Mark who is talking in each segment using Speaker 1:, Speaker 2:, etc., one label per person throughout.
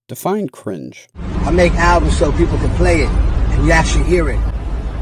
Speaker 1: Define cringe.
Speaker 2: I make albums so people can play it and you actually hear it.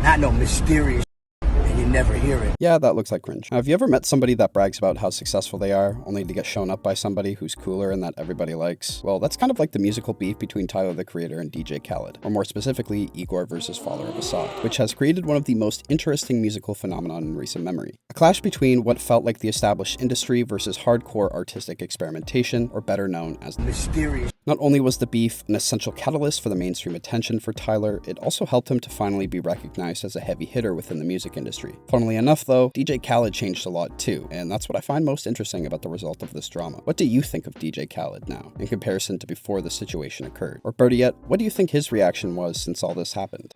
Speaker 2: Not no mysterious and you never hear it.
Speaker 1: Yeah, that looks like cringe. Now, have you ever met somebody that brags about how successful they are, only to get shown up by somebody who's cooler and that everybody likes? Well, that's kind of like the musical beef between Tyler, the Creator, and DJ Khaled, or more specifically, Igor versus Father of Asahd, which has created one of the most interesting musical phenomenon in recent memory. A clash between what felt like the established industry versus hardcore artistic experimentation, or better known as
Speaker 2: mysterious.
Speaker 1: Not only was the beef an essential catalyst for the mainstream attention for Tyler, it also helped him to finally be recognized as a heavy hitter within the music industry. Funnily enough though, DJ Khaled changed a lot too, and that's what I find most interesting about the result of this drama. What do you think of DJ Khaled now, in comparison to before the situation occurred? Or better yet, what do you think his reaction was since all this happened?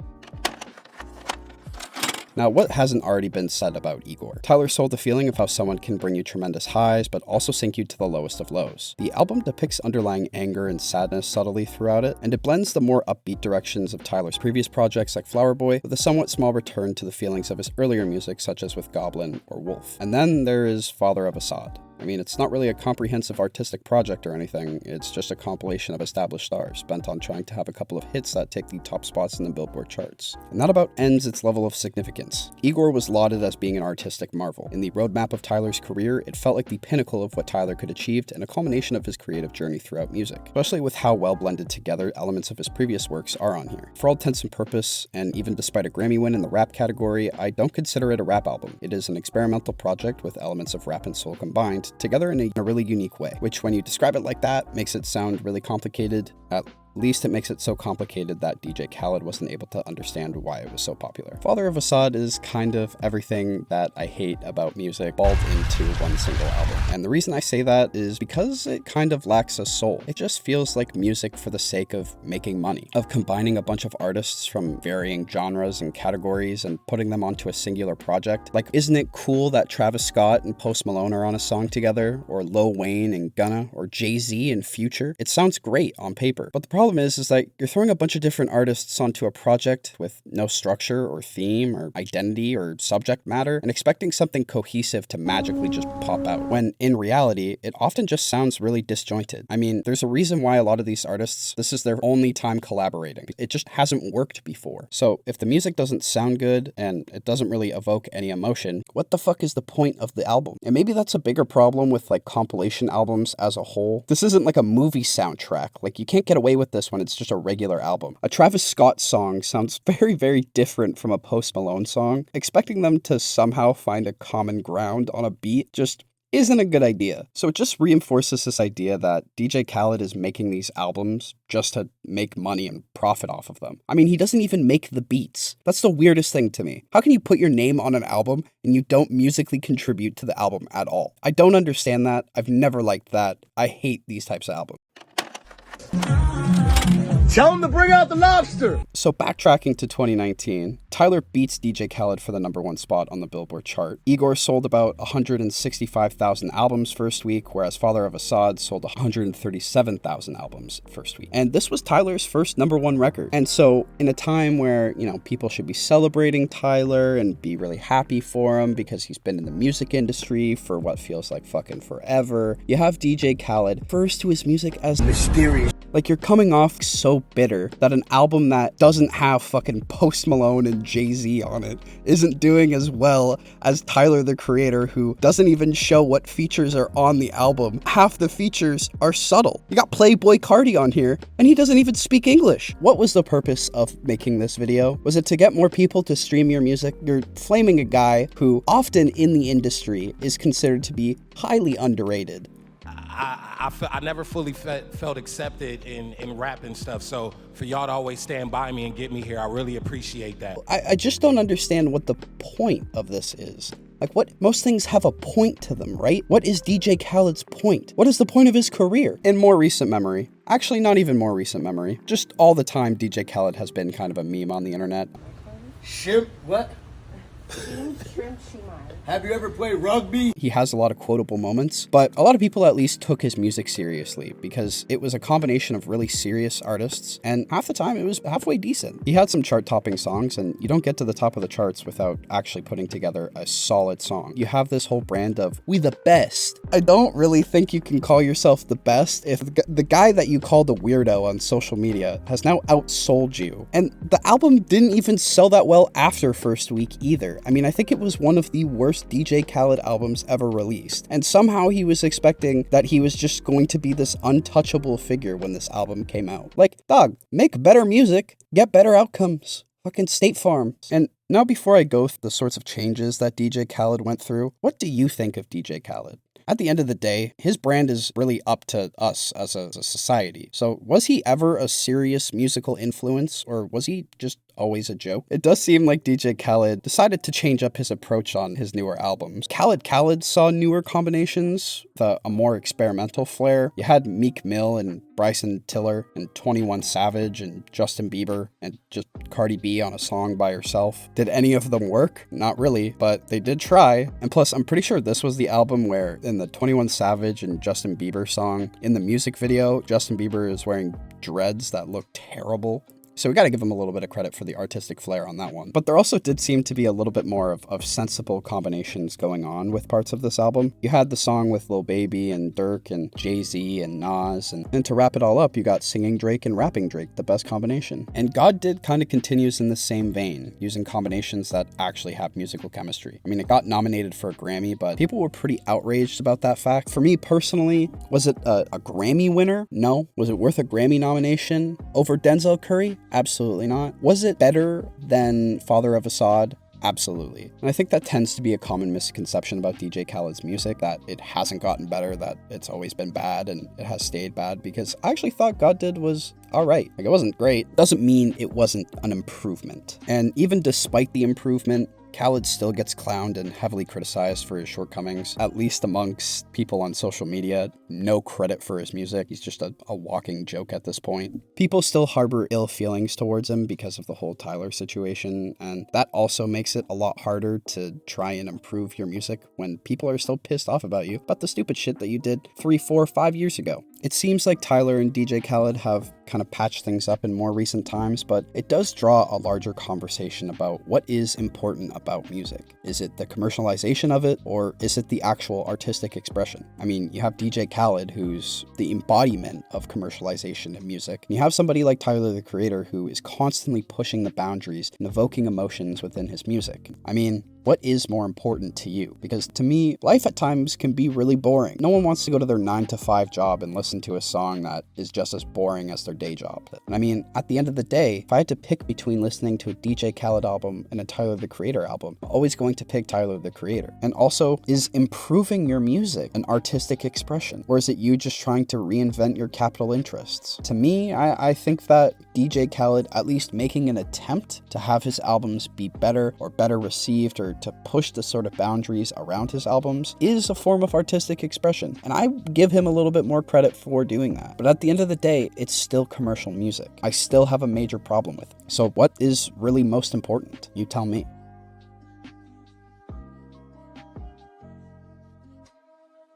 Speaker 1: Now, what hasn't already been said about Igor? Tyler sold the feeling of how someone can bring you tremendous highs, but also sink you to the lowest of lows. The album depicts underlying anger and sadness subtly throughout it, and it blends the more upbeat directions of Tyler's previous projects like Flower Boy with a somewhat small return to the feelings of his earlier music, such as with Goblin or Wolf. And then there is Father of Asahd. I mean, it's not really a comprehensive artistic project or anything, it's just a compilation of established stars bent on trying to have a couple of hits that take the top spots in the Billboard charts. And that about ends its level of significance. Igor was lauded as being an artistic marvel. In the roadmap of Tyler's career, it felt like the pinnacle of what Tyler could achieve and a culmination of his creative journey throughout music, especially with how well blended together elements of his previous works are on here. For all intents and purpose, and even despite a Grammy win in the rap category, I don't consider it a rap album. It is an experimental project with elements of rap and soul combined together in a really unique way, which when you describe it like that, makes it sound really complicated. At least it makes it so complicated that DJ Khaled wasn't able to understand why it was so popular. Father of Asahd is kind of everything that I hate about music balled into one single album. And the reason I say that is because it kind of lacks a soul. It just feels like music for the sake of making money, of combining a bunch of artists from varying genres and categories and putting them onto a singular project. Like, isn't it cool that Travis Scott and Post Malone are on a song together, or Lil Wayne and Gunna, or Jay-Z and Future? It sounds great on paper, but the problem is that you're throwing a bunch of different artists onto a project with no structure or theme or identity or subject matter and expecting something cohesive to magically just pop out, when in reality, it often just sounds really disjointed. I mean, there's a reason why a lot of these artists, this is their only time collaborating. It just hasn't worked before. So if the music doesn't sound good and it doesn't really evoke any emotion, what the fuck is the point of the album? And maybe that's a bigger problem with like compilation albums as a whole. This isn't like a movie soundtrack. Like, you can't get away with this when it's just a regular album. A Travis Scott song sounds very, very different from a Post Malone song. Expecting them to somehow find a common ground on a beat just isn't a good idea. So it just reinforces this idea that DJ Khaled is making these albums just to make money and profit off of them. I mean, he doesn't even make the beats. That's the weirdest thing to me. How can you put your name on an album and you don't musically contribute to the album at all? I don't understand that. I've never liked that. I hate these types of albums.
Speaker 2: Tell him to bring out the lobster!
Speaker 1: So backtracking to 2019, Tyler beats DJ Khaled for the #1 spot on the Billboard chart. Igor sold about 165,000 albums first week, whereas Father of Asahd sold 137,000 albums first week. And this was Tyler's first #1 record. And so in a time where, you know, people should be celebrating Tyler and be really happy for him because he's been in the music industry for what feels like fucking forever, you have DJ Khaled refers to his music as
Speaker 2: mysterious.
Speaker 1: Like, you're coming off so bitter that an album that doesn't have fucking Post Malone and Jay-Z on it isn't doing as well as Tyler, the Creator, who doesn't even show what features are on the album. Half the features are subtle. You got Playboy Cardi on here, and he doesn't even speak English. What was the purpose of making this video? Was it to get more people to stream your music? You're flaming a guy who often in the industry is considered to be highly underrated.
Speaker 3: I never fully felt accepted in rap and stuff, so for y'all to always stand by me and get me here, I really appreciate that.
Speaker 1: I just don't understand what the point of this is. Like, what? Most things have a point to them, right? What is DJ Khaled's point? What is the point of his career? In more recent memory, actually not even more recent memory, just all the time DJ Khaled has been kind of a meme on the internet.
Speaker 2: Shit, what? Have you ever played rugby?
Speaker 1: He has a lot of quotable moments, but a lot of people at least took his music seriously because it was a combination of really serious artists, and half the time it was halfway decent. He had some chart-topping songs, and you don't get to the top of the charts without actually putting together a solid song. You have this whole brand of, we the best. I don't really think you can call yourself the best if the guy that you called a weirdo on social media has now outsold you. And the album didn't even sell that well after first week either. I mean, I think it was one of the worst DJ Khaled albums ever released. And somehow he was expecting that he was just going to be this untouchable figure when this album came out. Like, dog, make better music, get better outcomes. Fucking State Farm. And now before I go through the sorts of changes that DJ Khaled went through, what do you think of DJ Khaled? At the end of the day, his brand is really up to us as a society. So was he ever a serious musical influence, or was he just always a joke? It does seem like DJ Khaled decided to change up his approach on his newer albums. Khaled saw newer combinations, a more experimental flair. You had Meek Mill and Bryson Tiller and 21 Savage and Justin Bieber and just Cardi B on a song by herself. Did any of them work? Not really, but they did try. And plus, I'm pretty sure this was the album where in the 21 Savage and Justin Bieber song, in the music video, Justin Bieber is wearing dreads that look terrible. So we got to give him a little bit of credit for the artistic flair on that one. But there also did seem to be a little bit more of sensible combinations going on with parts of this album. You had the song with Lil Baby and Durk and Jay-Z and Nas. And to wrap it all up, you got singing Drake and rapping Drake, the best combination. And God Did kind of continues in the same vein, using combinations that actually have musical chemistry. I mean, it got nominated for a Grammy, but people were pretty outraged about that fact. For me personally, was it a Grammy winner? No. Was it worth a Grammy nomination over Denzel Curry? Absolutely not. Was it better than Father of Asahd? Absolutely. And I think that tends to be a common misconception about DJ Khaled's music, that it hasn't gotten better, that it's always been bad and it has stayed bad, because I actually thought God Did was alright. Like, it wasn't great. Doesn't mean it wasn't an improvement. And even despite the improvement, Khaled still gets clowned and heavily criticized for his shortcomings, at least amongst people on social media. No credit for his music. He's just a walking joke at this point. People still harbor ill feelings towards him because of the whole Tyler situation, and that also makes it a lot harder to try and improve your music when people are still pissed off about you, about the stupid shit that you did 3, 4, 5 years ago. It seems like Tyler and DJ Khaled have kind of patched things up in more recent times, but it does draw a larger conversation about what is important about music. Is it the commercialization of it, or is it the actual artistic expression? I mean, you have DJ Khaled, who's the embodiment of commercialization in music. And you have somebody like Tyler, the Creator, who is constantly pushing the boundaries and evoking emotions within his music. I mean, what is more important to you? Because to me, life at times can be really boring. No one wants to go to their 9-to-5 job and listen to a song that is just as boring as their day job. And I mean, at the end of the day, if I had to pick between listening to a DJ Khaled album and a Tyler, the Creator album, I'm always going to pick Tyler, the Creator. And also, is improving your music an artistic expression? Or is it you just trying to reinvent your capital interests? To me, I think that DJ Khaled at least making an attempt to have his albums be better or better received, or to push the sort of boundaries around his albums, is a form of artistic expression. And I give him a little bit more credit for doing that. But at the end of the day, it's still commercial music. I still have a major problem with it. So what is really most important? You tell me.